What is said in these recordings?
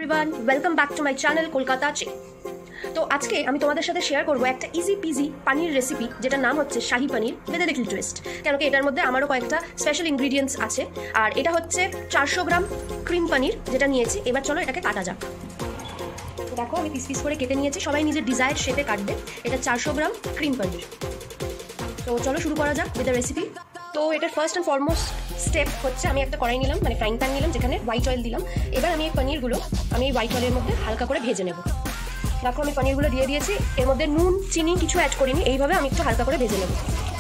Everyone, welcome back to my channel Kolkata চে। তো আজকে আমি তোমাদের সাথে শেয়ার করবো একটা ইজি পিজি পানির রেসিপি, যেটার নাম হচ্ছে শাহি পানির উইথ এ লিটল টুইস্ট। কেন কি এটার মধ্যে আমারও কয়েকটা স্পেশাল ইনগ্রিডিয়েন্টস আছে। আর এটা হচ্ছে 400 গ্রাম ক্রিম পানির যেটা নিয়েছি। এবার চলো এটাকে কাটা যাক। দেখো আমি পিস পিস করে কেটে নিয়েছি, সবাই নিজের ডিজায়ার শেপে কাটবে। এটা 400 গ্রাম ক্রিম পানির। তো চলো শুরু করা যাক উইথ দ্য রেসিপি। তো এটার ফার্স্ট অ্যান্ড ফরমোস্ট স্টেপ হচ্ছে আমি একটা কড়াই নিলাম, মানে ফ্রাইং প্যান নিলাম, যেখানে হোয়াইট অয়েল দিলাম। এবার আমি এই পনিরগুলো এই হোয়াইট অয়েলের মধ্যে হালকা করে ভেজে নেব। দেখো আমি পনিরগুলো দিয়ে দিয়েছি, এর মধ্যে নুন চিনি কিছু অ্যাড করিনি। এইভাবে আমি একটু হালকা করে ভেজে নেব।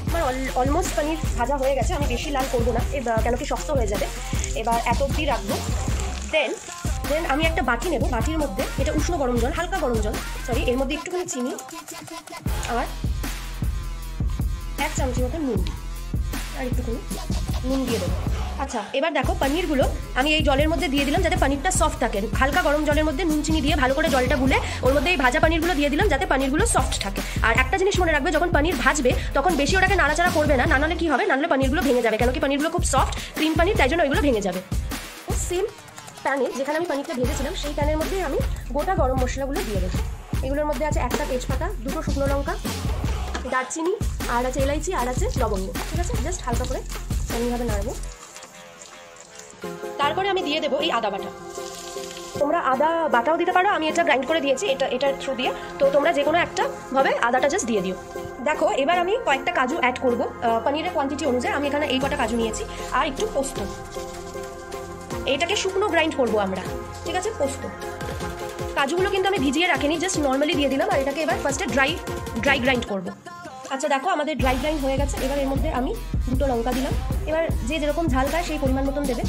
আমার অলমোস্ট পনির ভাজা হয়ে গেছে, আমি বেশি লাল করবো না, কেন কি শক্ত হয়ে যাবে। এবার এত অবধি রাখবো। দেন আমি একটা বাটি নেব, বাটির মধ্যে এটা উষ্ণ গরম জল, হালকা গরম জল, এর মধ্যে একটুখানি চিনি আর 1 চামচের মতো নুন, আর একটুখানি নুন দিয়ে দেবো। আচ্ছা, এবার দেখো পনিরগুলো আমি এই জলের মধ্যে দিয়ে দিলাম যাতে পনিরটা সফট থাকে। হালকা গরম জলের মধ্যে নুন চিনি দিয়ে ভালো করে জলটা গুলে ওর মধ্যে এই ভাজা পনিরগুলো দিয়ে দিলাম যাতে পনিরগুলো সফট থাকে। আর একটা জিনিস মনে রাখবে, যখন পনির ভাজবে তখন বেশি ওটাকে নাড়াচাড়া করবে না, নাহলে কি হবে, নাহলে পনিরগুলো ভেঙে যাবে। কেন কি পনিরগুলো খুব সফট ক্রিম পনির, তাই জন্য ওইগুলো ভেঙে যাবে। সেম প্যানে যেখানে আমি পনিরটা ভেজেছিলাম সেই প্যানের মধ্যে আমি গোটা গরম মশলাগুলো দিয়ে দেবো। এগুলোর মধ্যে আছে একটা তেজপাতা, 2টো শুকনো লঙ্কা, দারচিনি, আর আছে এলাইচি, আর আছে লবঙ্গ। ঠিক আছে, জাস্ট হালকা করে এমনিভাবে নাড়বো। তারপরে আমি দিয়ে দেবো এই আদা বাটা। তোমরা আদা বাটাও দিতে পারো, আমি এটা গ্রাইন্ড করে দিয়েছি এটার থ্রু দিয়ে। তো তোমরা যে কোনো একটা ভাবে আদাটা জাস্ট দিয়ে দিও। দেখো এবার আমি কয়েকটা কাজু অ্যাড করব পনিরের কোয়ান্টিটি অনুযায়ী। আমি এখানে এই কটা কাজু নিয়েছি, আর একটু পোস্ত। এইটাকে শুকনো গ্রাইন্ড করবো আমরা, ঠিক আছে। পোস্ত কাজুগুলো কিন্তু আমি ভিজিয়ে রাখিনি, জাস্ট নর্মালি দিয়ে দিলাম। আর এটাকে এবার ফার্স্টে ড্রাই গ্রাইন্ড করবো। আচ্ছা দেখো আমাদের ড্রাই গ্রাইন্ড হয়ে গেছে। এবার এর মধ্যে আমি 2টো লঙ্কা দিলাম। এবার যে যেরকম ঝাল খায় সেই পরিমাণ মতন দেবে।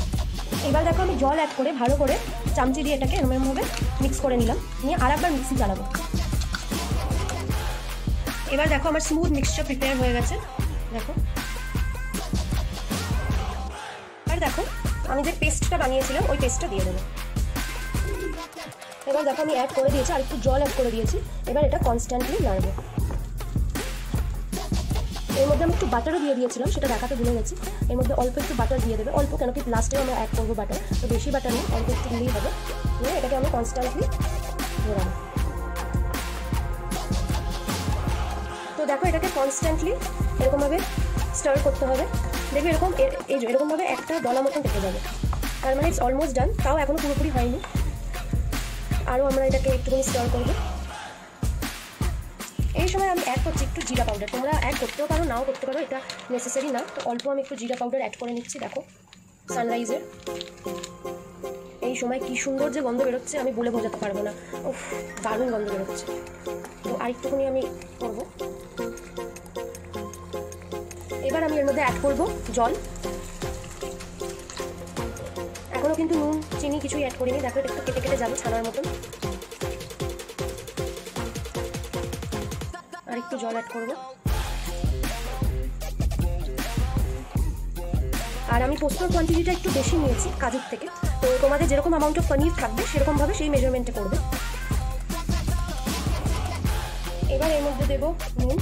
এবার দেখো আমি জল অ্যাড করে ভালো করে চামচি দিয়ে এটাকে এরকমভাবে মিক্স করে নিলাম, নিয়ে আর একবার মিক্সি চালাবো। এবার দেখো আমার স্মুথ মিক্সচার প্রিপেয়ার হয়ে গেছে। দেখো, আর দেখো আমি যে পেস্টটা বানিয়েছিলাম ওই পেস্টটা দিয়ে দেবো। এবার দেখো আমি অ্যাড করে দিয়েছি, আর একটু জল অ্যাড করে দিয়েছি। এবার এটা কনস্ট্যান্টলি নাড়বো। এর মধ্যে আমি একটু বাটারও দিয়ে দিয়েছিলাম, সেটা দেখাতে ভুলে গেছি। এর মধ্যে অল্প একটু বাটার দিয়ে দেবে, অল্প, কেন কি লাস্টেও আমরা অ্যাড করবো বাটার। তো বেশি বাটার নেই, অল্প একটু দিলেই হবে। নিয়ে এটাকে আমি কনস্ট্যান্টলি ঘোরাবো। তো দেখো এটাকে কনস্ট্যান্টলি এরকমভাবে স্টার করতে হবে। দেখবে এরকম এরকমভাবে একটা দলা মতন থেকে যাবে। তার মানে ইটস অলমোস্ট ডান, তাও এখনও পুরোপুরি হয়নি। আরও আমরা এটাকে একটুখানি স্টার করবো। এই সময় আমি অ্যাড করছি একটু জিরা পাউডার। তোমরা অ্যাড করতেও পারো, নাও করতে পারো, এটা নেসেসারি না। তো অল্প আমি একটু জিরা পাউডার অ্যাড করে নিচ্ছি। দেখো সানরাইজের এই সময় কি সুন্দর যে গন্ধ বেরোচ্ছে, আমি বলে বোঝাতে পারবো না। উফ, দারুণ গন্ধ বেরোচ্ছে। তো আর একটুখানি আমি করবো। এবার আমি এর মধ্যে অ্যাড করবো জল। এখনও কিন্তু নুন চিনি কিছুই অ্যাড করিনি। দেখো এটা একটু কেটে কেটে যাবে ছানার মতন। আর একটু জল অ্যাড করবো। আর আমি পোস্তর কোয়ান্টিটিটা একটু বেশি নিয়েছি কাজুর থেকে। তো তোমাদের যেরকম অ্যামাউন্ট অফ পনির থাকবে সেরকমভাবে সেই মেজারমেন্টে করবে। এবার এর মধ্যে দেবো নুন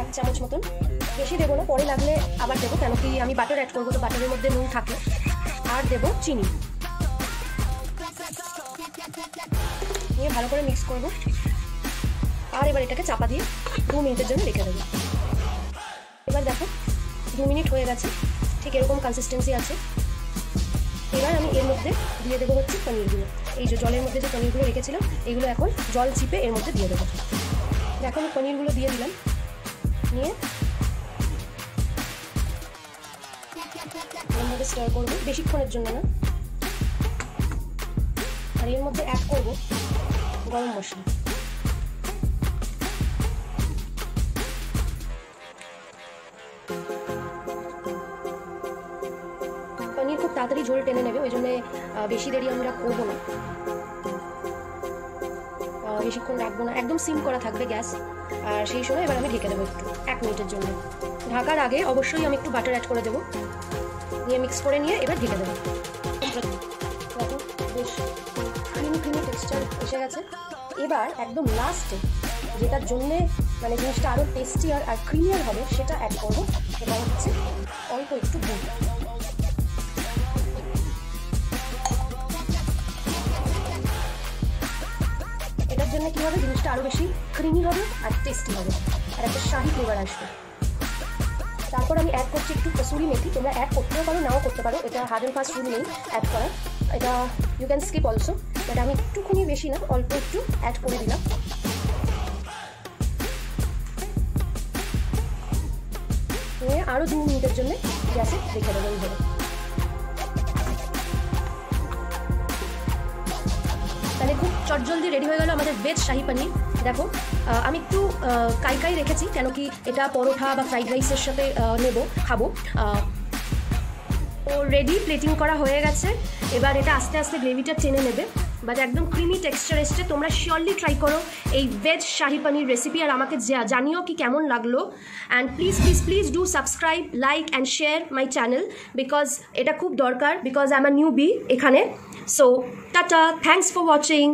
1 চামচ মতন, বেশি দেবো না, পরে লাগলে আবার দেবো, কেন কি আমি বাটার অ্যাড করবো, তো বাটারের মধ্যে নুন থাকে। আর দেবো চিনি, নিয়ে ভালো করে মিক্স করবো। আর এবার এটাকে চাপা দিয়ে 2 মিনিটের জন্য রেখে দেবো। এবার দেখো 2 মিনিট হয়ে গেছে, ঠিক এরকম কনসিস্টেন্সি আছে। এবার আমি এর মধ্যে দিয়ে দেবো হচ্ছে পনিরগুলো। এই যে জলের মধ্যে যে পনিরগুলো রেখেছিলাম, এগুলো এখন জল চিপে এর মধ্যে দিয়ে দেবো। দেখো আমি পনিরগুলো দিয়ে দিলাম, নিয়ে এরমধ্যে স্টার করবো, বেশিক্ষণের জন্য না। আর এর মধ্যে অ্যাড করবো গরম মশলা। পনির খুব তাড়াতাড়ি ঝোল টেনে নেবে, ওই জন্য বেশি দেরি আমরা করবো না, বেশিক্ষণ রাখবো না, একদম সিম করা থাকবে গ্যাস। আর সেই সময় এবার আমি ঢেকে দেবো একটু 1 মিনিটের জন্য। ঢাকার আগে অবশ্যই আমি একটু বাটার অ্যাড করে দেবো, নিয়ে মিক্স করে নিয়ে এবার ঢেকে দেবো। বেশ ক্রিমি টেক্সচার এসে গেছে। এবার একদম লাস্টে যেটার জন্যে মানে জিনিসটা আরও টেস্টি আর ক্রিমিয়ার হবে সেটা অ্যাড করবো। সেটা হচ্ছে অল্প একটু দুধ। জন্য কী হবে, জিনিসটা আরও বেশি ক্রিমি হবে আর টেস্টি হবে, আর একটা শাহি ফ্লেভার আসবে। তারপর আমি অ্যাড করছি একটু কসুরি মেথি। তোমরা অ্যাড করতেও পারো, নাও করতে পারো, এটা হার্ড অ্যান্ড ফাস্ট রুল নেই অ্যাড করার, এটা you can skip also, but আমি একটুখানি বেশি না, অল্প একটু অ্যাড করে দিলাম। নিয়ে আরও 2 মিনিটের জন্য গ্যাসে রেখে দেবো এইভাবে। তাহলে খুব চটজলদি রেডি হয়ে গেল আমাদের ভেজ শাহি পানির। দেখো আমি একটু কাই রেখেছি, কেন কি এটা পরোটা বা ফ্রাইড রাইসের সাথে খাবো। ও রেডি, প্লেটিং করা হয়ে গেছে। এবার এটা আস্তে আস্তে গ্রেভিটা টেনে নেবে, বাট একদম ক্রিমি টেক্সচার এসছে। তোমরা শিওরলি ট্রাই করো এই ভেজ শাহি পানির রেসিপি, আর আমাকে জানিও কি কেমন লাগলো। And please do subscribe, like and share my channel, because এটা খুব দরকার, because I am a newbie এখানে। So ta-ta, thanks for watching.